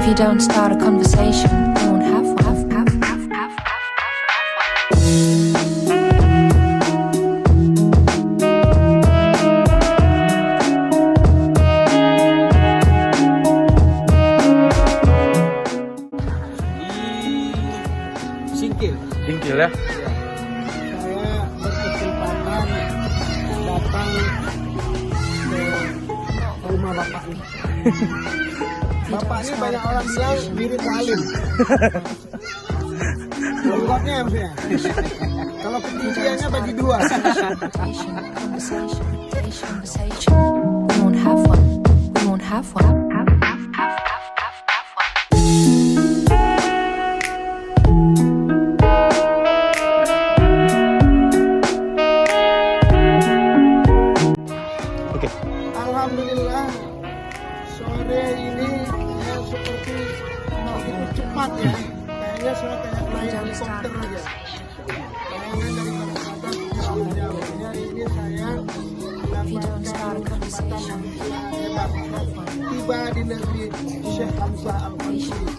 you don't start a conversation, you won't have one. Singkil ya. Saya berkesempatan datang ke rumah bapak ini. Bapak ini banyak orang bilang mirip Salim. Lengkapnya maksudnya. Kalau ketinggiannya bagi dua. We won't have one. We won't have one. Alhamdulillah sore ini ya seperti begitu cepat ya. Kayaknya saya kayak naik helikopter aja. Kayaknya dari Jakarta ke jauh. Hari ini saya mendapatkan kesempatan yang hebat. Tiba di negeri Syekh Hamzah Al-Mansuri.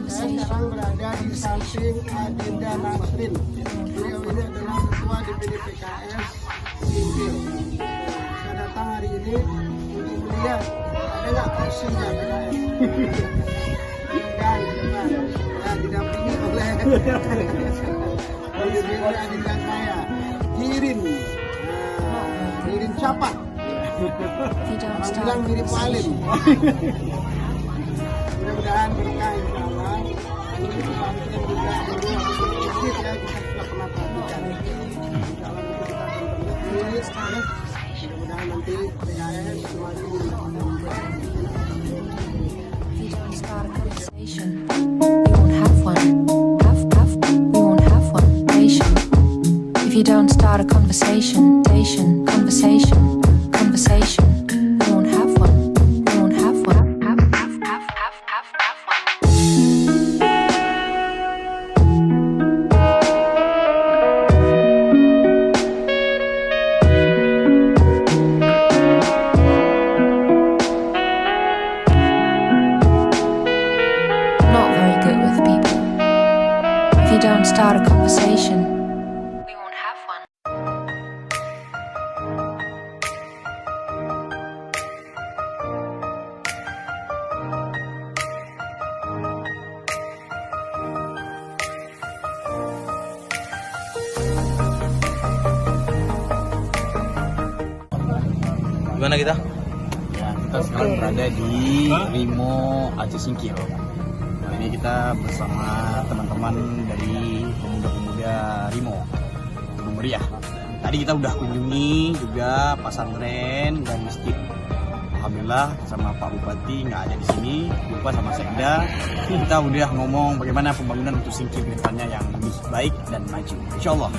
Saya sekarang berada di samping Adinda Nasrin. Beliau ini adalah ketua DPD PKS Singkil. Saya datang hari ini untuk melihat ada nggak kursinya PKS. Dan didampingi oleh Adinda saya, Hirin Capak. Orang bilang mirip Salim. Mudah-mudahan berkah insyaallah. Ini pesantren juga dulu sedikit ya kita sudah pernah perhatikan. Insyaallah kita akan terus. Mudah-mudahan nanti PKS semakin If you don't start a conversation, conversation, we won't have one. We won't have one. Not very good with people. If you don't start a conversation, we won't have one. Gimana kita? Ya, kita sekarang berada di Rimo Aceh Singkil. Nah, ini kita bersama teman-teman dari pemuda-pemuda Rimo, Gunung Meriah. Tadi kita udah kunjungi juga pesantren dan masjid. Alhamdulillah sama Pak Bupati nggak ada di sini, lupa sama Sekda. Kita udah ngomong bagaimana pembangunan untuk Singkil ke depannya yang lebih baik dan maju. Insya Allah.